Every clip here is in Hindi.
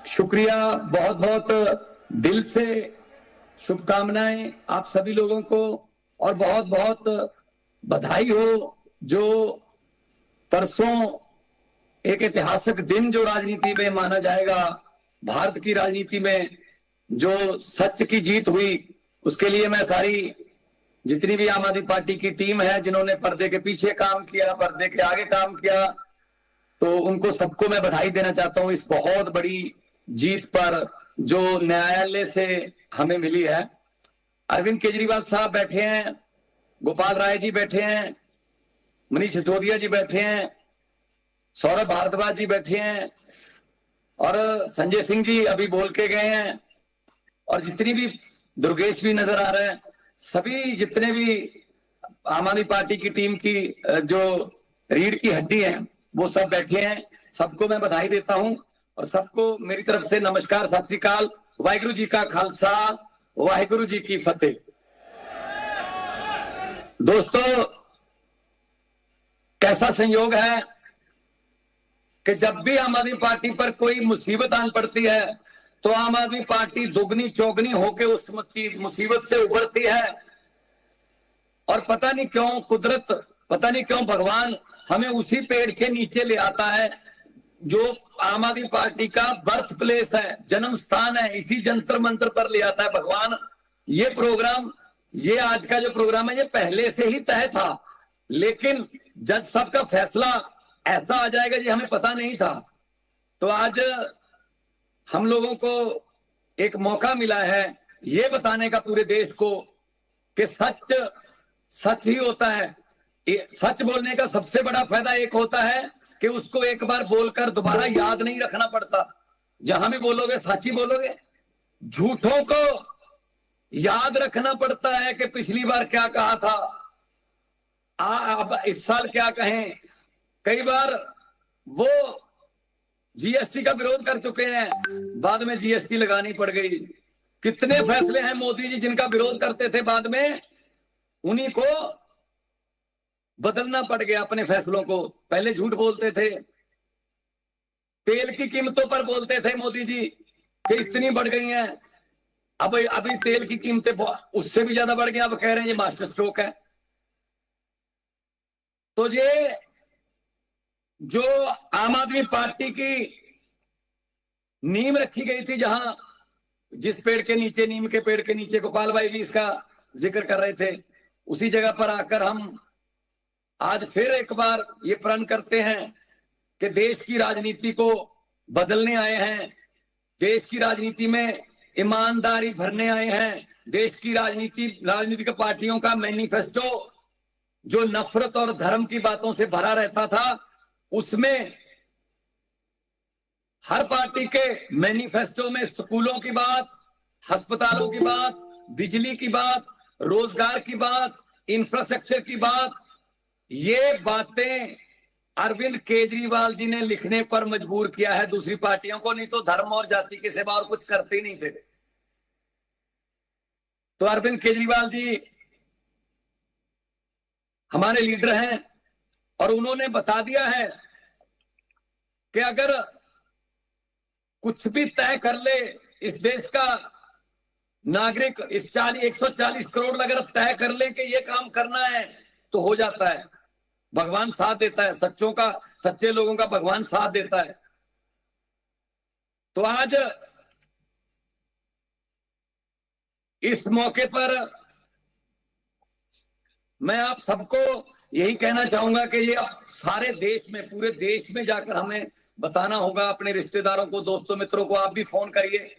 शुक्रिया, बहुत बहुत दिल से शुभकामनाएं आप सभी लोगों को, और बहुत बहुत बधाई हो जो परसों एक ऐतिहासिक दिन जो राजनीति में माना जाएगा, भारत की राजनीति में जो सच की जीत हुई, उसके लिए मैं सारी जितनी भी आम आदमी पार्टी की टीम है, जिन्होंने पर्दे के पीछे काम किया, पर्दे के आगे काम किया, तो उनको सबको मैं बधाई देना चाहता हूं इस बहुत बड़ी जीत पर जो न्यायालय से हमें मिली है। अरविंद केजरीवाल साहब बैठे हैं, गोपाल राय जी बैठे हैं, मनीष सिसोदिया जी बैठे हैं, सौरभ भारद्वाज जी बैठे हैं, और संजय सिंह जी अभी बोल के गए हैं, और जितनी भी दुर्गेश भी नजर आ रहे हैं, सभी जितने भी आम आदमी पार्टी की टीम की जो रीढ़ की हड्डी है वो सब बैठे हैं। सबको मैं बधाई देता हूं और सबको मेरी तरफ से नमस्कार, सत श्री अकाल, वाहिगुरु जी का खालसा, वाहिगुरु जी की फतेह। दोस्तों, कैसा संयोग है कि जब भी आम आदमी पार्टी पर कोई मुसीबत आन पड़ती है तो आम आदमी पार्टी दुगनी चौगनी होकर उस मुसीबत से उभरती है। और पता नहीं क्यों कुदरत, पता नहीं क्यों भगवान हमें उसी पेड़ के नीचे ले आता है जो आम आदमी पार्टी का बर्थ प्लेस है, जन्म स्थान है, इसी जंतर मंत्र पर ले आता है भगवान। ये प्रोग्राम, ये आज का जो प्रोग्राम है, ये पहले से ही तय था, लेकिन जज साहब का फैसला ऐसा आ जाएगा ये हमें पता नहीं था। तो आज हम लोगों को एक मौका मिला है ये बताने का पूरे देश को कि सच सच ही होता है। सच बोलने का सबसे बड़ा फायदा एक होता है कि उसको एक बार बोलकर दोबारा याद नहीं रखना पड़ता। जहां भी बोलोगे सच ही बोलोगे। झूठों को याद रखना पड़ता है कि पिछली बार क्या कहा था, अब इस साल क्या कहें। कई बार वो जीएसटी का विरोध कर चुके हैं, बाद में जीएसटी लगानी पड़ गई। कितने फैसले हैं मोदी जी जिनका विरोध करते थे, बाद में उन्हीं को बदलना पड़ गया अपने फैसलों को। पहले झूठ बोलते थे, तेल की कीमतों पर बोलते थे मोदी जी कि इतनी बढ़ गई हैं, अब अभी तेल की कीमतें उससे भी ज्यादा बढ़ गई, अब कह रहे हैं ये मास्टर स्ट्रोक है। तो ये जो आम आदमी पार्टी की नींव रखी गई थी, जहां जिस पेड़ के नीचे, नीम के पेड़ के नीचे गोपाल भाई भी इसका जिक्र कर रहे थे, उसी जगह पर आकर हम आज फिर एक बार ये प्रण करते हैं कि देश की राजनीति को बदलने आए हैं, देश की राजनीति में ईमानदारी भरने आए हैं। देश की राजनीतिक पार्टियों का मैनिफेस्टो जो नफरत और धर्म की बातों से भरा रहता था, उसमें हर पार्टी के मैनिफेस्टो में स्कूलों की बात, अस्पतालों की बात, बिजली की बात, रोजगार की बात, इंफ्रास्ट्रक्चर की बात, ये बातें अरविंद केजरीवाल जी ने लिखने पर मजबूर किया है दूसरी पार्टियों को। नहीं तो धर्म और जाति के सिवा और कुछ करते ही नहीं थे। तो अरविंद केजरीवाल जी हमारे लीडर हैं और उन्होंने बता दिया है कि अगर कुछ भी तय कर ले इस देश का नागरिक, इस 140 करोड़ अगर तय कर ले कि ये काम करना है तो हो जाता है। भगवान साथ देता है, सच्चे लोगों का भगवान साथ देता है। तो आज इस मौके पर मैं आप सबको यही कहना चाहूंगा कि ये सारे देश में, पूरे देश में जाकर हमें बताना होगा, अपने रिश्तेदारों को, दोस्तों, मित्रों को आप भी फोन करिए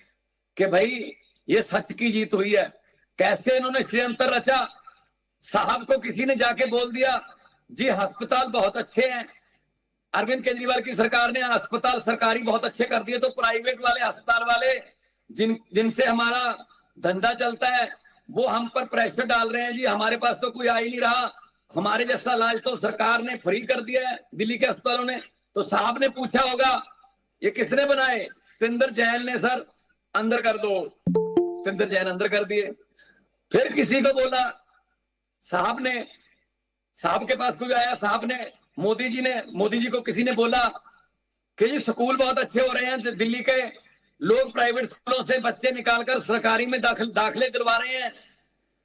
कि भाई ये सच की जीत हुई है। कैसे इन्होंने षड्यंत्र रचा। साहब को किसी ने जाके बोल दिया जी अस्पताल बहुत अच्छे हैं, अरविंद केजरीवाल की सरकार ने अस्पताल सरकारी बहुत अच्छे कर दिए, तो प्राइवेट वाले अस्पताल वाले जिनसे हमारा धंधा चलता है वो हम पर प्रेशर डाल रहे हैं जी, हमारे पास तो कोई आ ही नहीं रहा, हमारे जैसा इलाज तो सरकार ने फ्री कर दिया है दिल्ली के अस्पतालों ने। तो साहब ने पूछा होगा ये किसने बनाए, सतिंदर जैन ने, सर अंदर कर दो। सतिंदर जैन अंदर कर दिए। फिर किसी को बोला, साहब के पास कोई आया, साहब ने, मोदी जी को किसी ने बोला कि जी स्कूल बहुत अच्छे हो रहे हैं दिल्ली के, लोग प्राइवेट स्कूलों से बच्चे निकालकर सरकारी में दाखिले दिलवा रहे हैं।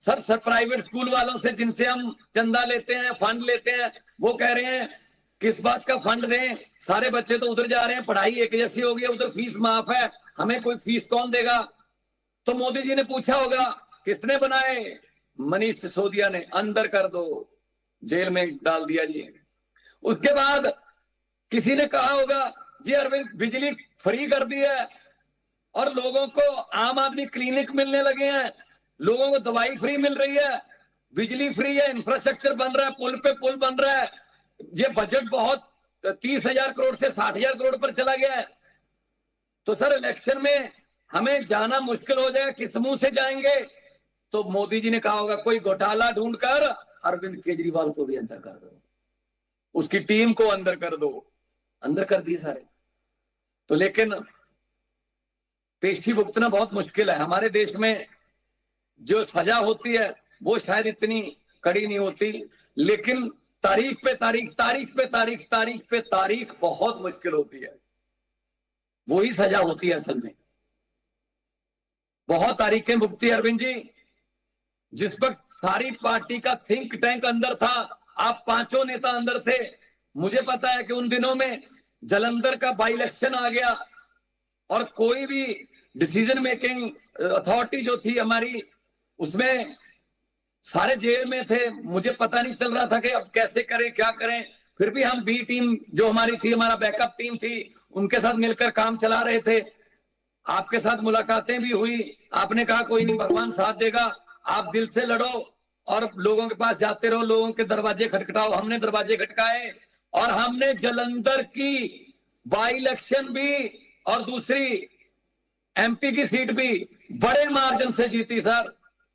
सर प्राइवेट स्कूल वालों से जिनसे हम चंदा लेते हैं, फंड लेते हैं, वो कह रहे हैं किस बात का फंड दें, सारे बच्चे तो उधर जा रहे हैं, पढ़ाई एक जैसी हो गई, उधर फीस माफ है, हमें कोई फीस कौन देगा। तो मोदी जी ने पूछा होगा किसने बनाए, मनीष सिसोदिया ने, अंदर कर दो, जेल में डाल दिया जी। उसके बाद किसी ने कहा होगा जी अरविंद बिजली फ्री कर दी है और लोगों को आम आदमी क्लिनिक मिलने लगे हैं, लोगों को दवाई फ्री मिल रही है, बिजली फ्री है, इंफ्रास्ट्रक्चर बन रहा है, पुल पे पुल बन रहा है, ये बजट बहुत 30,000 करोड़ से 60,000 करोड़ पर चला गया है। तो सर इलेक्शन में हमें जाना मुश्किल हो जाएगा, किस मुंह से जाएंगे। तो मोदी जी ने कहा होगा कोई घोटाला ढूंढकर अरविंद केजरीवाल को भी अंदर कर दो, उसकी टीम को अंदर कर दो, अंदर कर दिए सारे। तो लेकिन पेशी भुगतना बहुत मुश्किल है। हमारे देश में जो सजा होती है वो शायद इतनी कड़ी नहीं होती, लेकिन तारीख पे तारीख, तारीख पे तारीख, तारीख पे तारीख बहुत मुश्किल होती है, वही सजा होती है असल में। बहुत तारीखें भुगती अरविंद जी। जिस वक्त सारी पार्टी का थिंक टैंक अंदर था, आप पांचों नेता अंदर थे, मुझे पता है कि उन दिनों में जालंधर का बाई इलेक्शन आ गया और कोई भी डिसीजन मेकिंग अथॉरिटी जो थी हमारी, उसमें सारे जेल में थे, मुझे पता नहीं चल रहा था कि अब कैसे करें, क्या करें। फिर भी हम बी टीम जो हमारी थी, हमारा बैकअप टीम थी, उनके साथ मिलकर काम चला रहे थे। आपके साथ मुलाकातें भी हुई, आपने कहा कोई नहीं, भगवान साथ देगा, आप दिल से लड़ो और लोगों के पास जाते रहो, लोगों के दरवाजे खटखटाओ। हमने दरवाजे खटकाए और हमने जालंधर की बाई इलेक्शन भी और दूसरी एमपी की सीट भी बड़े मार्जिन से जीती सर,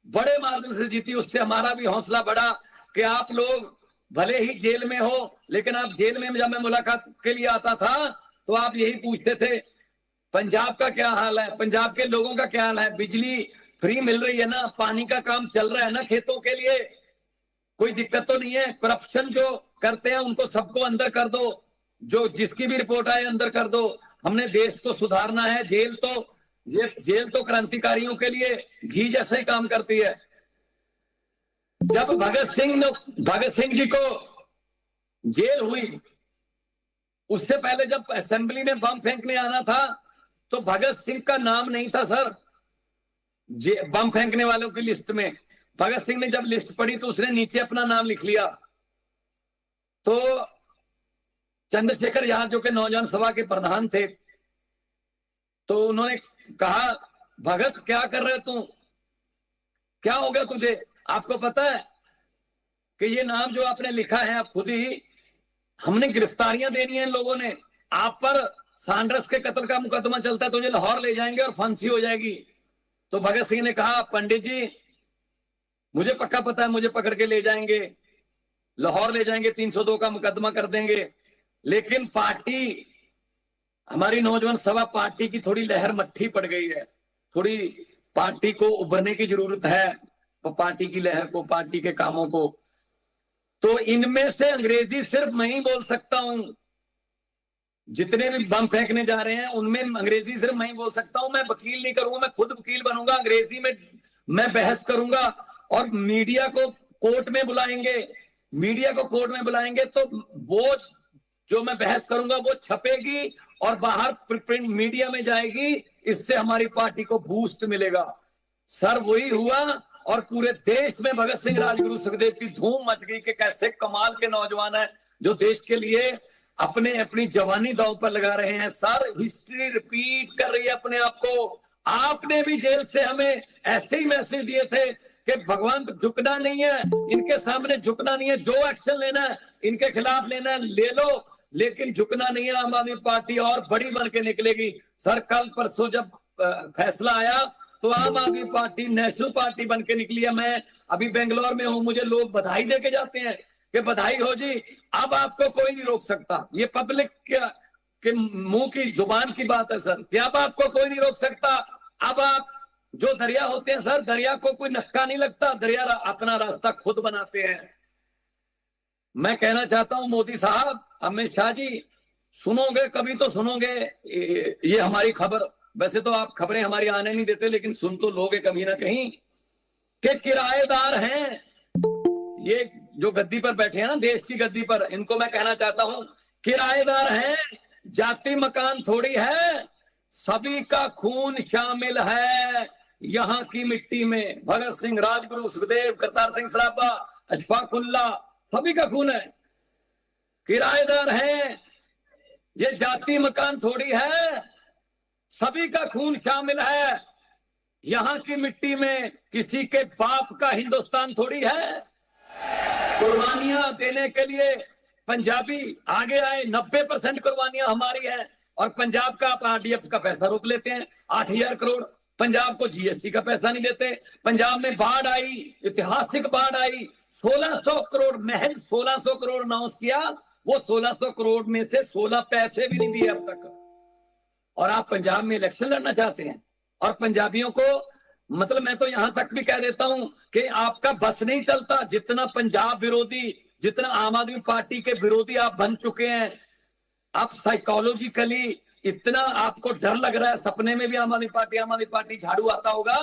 बड़े मार्जिन से जीती। उससे हमारा भी हौसला बढ़ा कि आप लोग भले ही जेल में हो, लेकिन आप जेल में जब मैं मुलाकात के लिए आता था तो आप यही पूछते थे पंजाब का क्या हाल है, पंजाब के लोगों का क्या हाल है, बिजली फ्री मिल रही है ना, पानी का काम चल रहा है ना खेतों के लिए, कोई दिक्कत तो नहीं है। करप्शन जो करते हैं उनको सबको अंदर कर दो, जो जिसकी भी रिपोर्ट आए अंदर कर दो। हमने देश को सुधारना है। जेल तो क्रांतिकारियों के लिए घी जैसे ही काम करती है। जब भगत सिंह जी को जेल हुई, उससे पहले जब असेंबली में बम फेंकने आना था तो भगत सिंह का नाम नहीं था सर बम फेंकने वालों की लिस्ट में। भगत सिंह ने जब लिस्ट पढ़ी तो उसने नीचे अपना नाम लिख लिया। तो चंद्रशेखर आजाद जो के नौजवान सभा के प्रधान थे, तो उन्होंने कहा भगत क्या कर रहे तू, क्या हो गया तुझे, आपको पता है कि ये नाम जो आपने लिखा है आप खुद ही, हमने गिरफ्तारियां देनी है इन लोगों ने, आप पर सांड्रस के कत्ल का मुकदमा चलता है, तुझे लाहौर ले जाएंगे और फांसी हो जाएगी। तो भगत सिंह ने कहा पंडित जी मुझे पक्का पता है, मुझे पकड़ के ले जाएंगे, लाहौर ले जाएंगे, 302 का मुकदमा कर देंगे, लेकिन पार्टी, हमारी नौजवान सभा पार्टी की थोड़ी लहर मट्ठी पड़ गई है, थोड़ी पार्टी को उभरने की जरूरत है, पार्टी की लहर को, पार्टी के कामों को। तो इनमें से अंग्रेजी सिर्फ मैं ही बोल सकता हूं, जितने भी बम फेंकने जा रहे हैं उनमें अंग्रेजी सिर्फ मैं ही बोल सकता हूं। मैं वकील नहीं करूंगा, मैं खुद वकील बनूंगा, अंग्रेजी में मैं बहस करूंगा और मीडिया को कोर्ट में बुलाएंगे, मीडिया को कोर्ट में बुलाएंगे तो वो जो मैं बहस करूंगा वो छपेगी और बाहर प्रिंट मीडिया में जाएगी, इससे हमारी पार्टी को बूस्ट मिलेगा। सर वही हुआ और पूरे देश में भगत सिंह राजगुरु सुखदेव की धूम मच गई कि कैसे कमाल के नौजवान हैं जो देश के लिए अपनी जवानी दांव पर लगा रहे हैं। सर हिस्ट्री रिपीट कर रही है अपने आप को। आपने भी जेल से हमें ऐसे ही मैसेज दिए थे कि भगवान झुकना नहीं है, इनके सामने झुकना नहीं है, जो एक्शन लेना है इनके खिलाफ लेना है ले लो, लेकिन झुकना नहीं है। आम आदमी पार्टी और बड़ी बन के निकलेगी। सर कल परसों जब फैसला आया तो आम आदमी पार्टी नेशनल पार्टी बन के निकली है। मैं अभी बेंगलोर में हूं, मुझे लोग बधाई देके जाते हैं कि बधाई हो जी, अब आपको कोई नहीं रोक सकता। ये पब्लिक के मुंह की जुबान की बात है सर, कि अब आपको कोई नहीं रोक सकता। अब आप जो दरिया होते हैं सर, दरिया को कोई नक्का नहीं लगता, दरिया अपना रास्ता खुद बनाते हैं। मैं कहना चाहता हूं मोदी साहब, अमित शाह जी, सुनोगे कभी तो सुनोगे ये हमारी खबर, वैसे तो आप खबरें हमारी आने नहीं देते, लेकिन सुन तो लोगे कहीं ना कहीं, कि किराएदार हैं ये जो गद्दी पर बैठे हैं ना, देश की गद्दी पर, इनको मैं कहना चाहता हूं, किराएदार हैं, जाति मकान थोड़ी है, सभी का खून शामिल है यहाँ की मिट्टी में। भगत सिंह, राजगुरु, सुखदेव, करतार सिंह सराभा, अशफाक उल्लाह, सभी का खून है। किराएदार हैं, ये जाति मकान थोड़ी है, सभी का खून शामिल है यहाँ की मिट्टी में, किसी के बाप का हिंदुस्तान थोड़ी है। कुर्बानियां देने के लिए पंजाबी आगे आए, 90% कुर्बानियां हमारी हैं, और पंजाब का आप आरडीएफ का पैसा रोक लेते हैं 8000 करोड़, पंजाब को जीएसटी का पैसा नहीं देते। पंजाब में बाढ़ आई, ऐतिहासिक बाढ़ आई, 1600 करोड़, महज 1600 करोड़ अनाउंस किया, वो 1600 करोड़ में से 16 पैसे भी नहीं दिए अब तक। और आप पंजाब में इलेक्शन लड़ना चाहते हैं, और पंजाबियों को, मतलब मैं तो यहां तक भी कह देता हूं कि आपका बस नहीं चलता, जितना पंजाब विरोधी, जितना आम आदमी पार्टी के विरोधी आप बन चुके हैं, आप साइकोलॉजिकली इतना आपको डर लग रहा है, सपने में भी आम आदमी पार्टी झाड़ू आता होगा,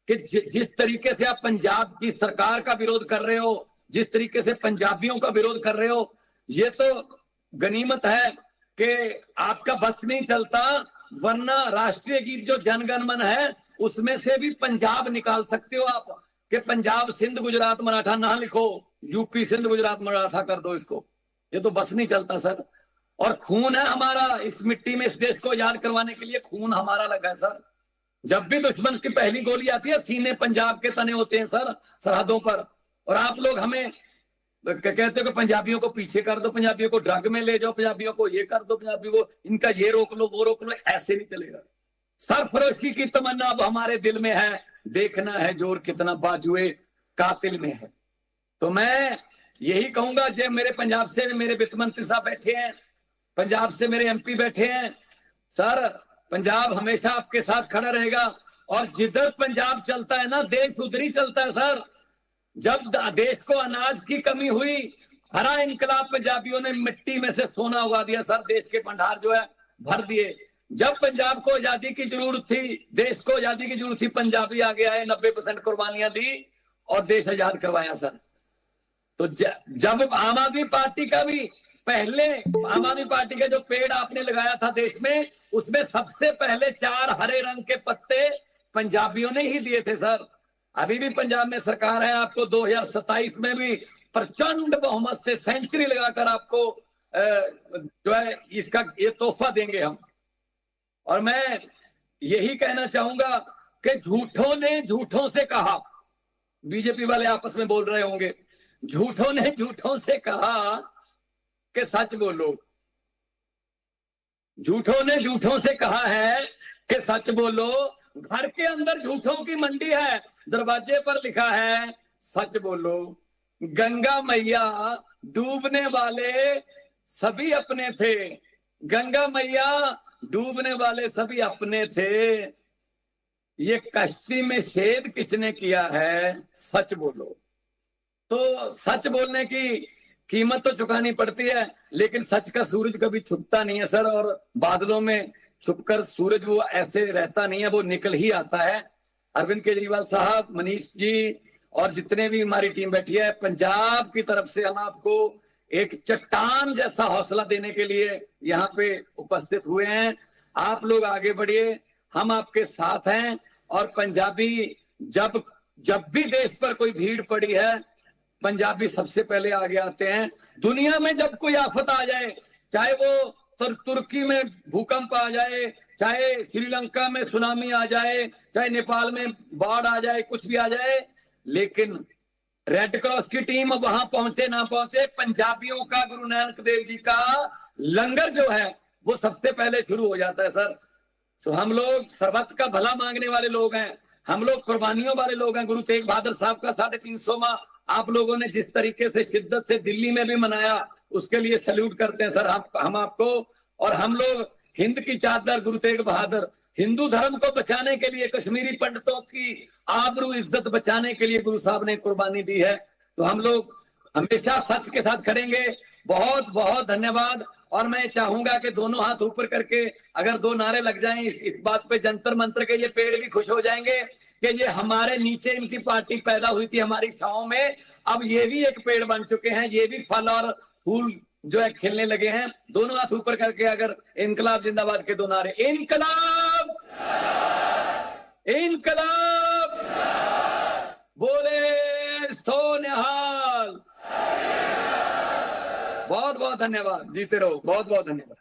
कि जिस तरीके से आप पंजाब की सरकार का विरोध कर रहे हो, जिस तरीके से पंजाबियों का विरोध कर रहे हो, ये तो गनीमत है कि आपका बस नहीं चलता, वरना राष्ट्रीय गीत जो जनगण मन है उसमें से भी पंजाब निकाल सकते हो आप, कि पंजाब सिंध गुजरात मराठा ना लिखो, यूपी सिंध गुजरात मराठा कर दो इसको, ये तो बस नहीं चलता सर। और खून है हमारा इस मिट्टी में, इस देश को याद करवाने के लिए खून हमारा लगा है सर। जब भी दुश्मन की पहली गोली आती है, सीने पंजाब के तने होते हैं सर सरहदों पर, और आप लोग हमें कहते हो कि पंजाबियों को पीछे कर दो, पंजाबियों को ड्रग में ले जाओ, पंजाबियों को ये कर दो, पंजाबियों को इनका ये रोक लो, वो रोक लो, ऐसे नहीं चलेगा। सरफरोशी की तमन्ना अब हमारे दिल में है, देखना है जोर कितना बाजुए कातिल में है। तो मैं यही कहूंगा, जब मेरे पंजाब से मेरे वित्त मंत्री साहब बैठे हैं, पंजाब से मेरे एमपी बैठे हैं, सर पंजाब हमेशा आपके साथ खड़ा रहेगा, और जिधर पंजाब चलता है ना, देश उधर ही चलता है सर। जब देश को अनाज की कमी हुई, हरा इनकलाब पंजाबियों ने मिट्टी में से सोना उगा दिया सर, देश के भंडार जो है भर दिए। जब पंजाब को आजादी की जरूरत थी, देश को आजादी की जरूरत थी, पंजाबी आगे आए, 90% कुर्बानियां दी और देश आजाद करवाया सर। तो जब आम आदमी पार्टी का भी, पहले आम आदमी पार्टी का जो पेड़ आपने लगाया था देश में, उसमें सबसे पहले 4 हरे रंग के पत्ते पंजाबियों ने ही दिए थे सर। अभी भी पंजाब में सरकार है, आपको 2027 में भी प्रचंड बहुमत से सेंचुरी लगाकर आपको जो है इसका ये तोहफा देंगे हम। और मैं यही कहना चाहूंगा कि झूठों ने झूठों से कहा, बीजेपी वाले आपस में बोल रहे होंगे, झूठों ने झूठों से कहा कि सच बोलो। झूठों ने झूठों से कहा है कि सच बोलो, घर के अंदर झूठों की मंडी है, दरवाजे पर लिखा है सच बोलो। गंगा मैया डूबने वाले सभी अपने थे, गंगा मैया डूबने वाले सभी अपने थे, ये कश्ती में छेद किसने किया है, सच बोलो। तो सच बोलने की कीमत तो चुकानी पड़ती है, लेकिन सच का सूरज कभी छुपता नहीं है सर, और बादलों में छुपकर सूरज वो ऐसे रहता नहीं है, वो निकल ही आता है। अरविंद केजरीवाल साहब, मनीष जी और जितने भी हमारी टीम बैठी है, पंजाब की तरफ से हम आपको एक चट्टान जैसा हौसला देने के लिए यहाँ पे उपस्थित हुए हैं। आप लोग आगे बढ़िए, हम आपके साथ हैं। और पंजाबी जब भी देश पर कोई भीड़ पड़ी है, पंजाबी सबसे पहले आगे आते हैं। दुनिया में जब कोई आफत आ जाए, चाहे वो तुर्की में भूकंप आ जाए, चाहे श्रीलंका में सुनामी आ जाए, चाहे नेपाल में बाढ़ आ जाए, कुछ भी आ जाए, लेकिन रेड क्रॉस की टीम वहां पहुंचे ना पहुंचे, पंजाबियों का, गुरु नानक देव जी का लंगर जो है वो सबसे पहले शुरू हो जाता है सर। सो हम लोग सर्वत्र का भला मांगने वाले लोग हैं, हम लोग कुर्बानियों वाले लोग हैं। गुरु तेग बहादुर साहब का 350वां आप लोगों ने जिस तरीके से शिद्दत से दिल्ली में भी मनाया, उसके लिए सैल्यूट करते हैं सर हम आपको। और हम लोग हिंद की चादर गुरु तेग बहादुर, हिंदू धर्म को बचाने के लिए, कश्मीरी पंडितों की आबरू इज्जत बचाने के लिए गुरु साहब ने कुर्बानी दी है। तो हम लोग हमेशा सच के साथ खड़ेंगे। बहुत बहुत धन्यवाद। और मैं चाहूंगा कि दोनों हाथ ऊपर करके अगर 2 नारे लग जाएं इस बात पे, जंतर मंत्र के ये पेड़ भी खुश हो जाएंगे कि ये हमारे नीचे इनकी पार्टी पैदा हुई थी हमारी छांव में, अब ये भी एक पेड़ बन चुके हैं, ये भी फल और फूल जो है खिलने लगे हैं। दोनों हाथ ऊपर करके अगर इनकलाब जिंदाबाद के 2 नारे, इनकलाब इनकलाब, बोले सो निहाल। बहुत बहुत धन्यवाद, जीते रहो, बहुत बहुत धन्यवाद।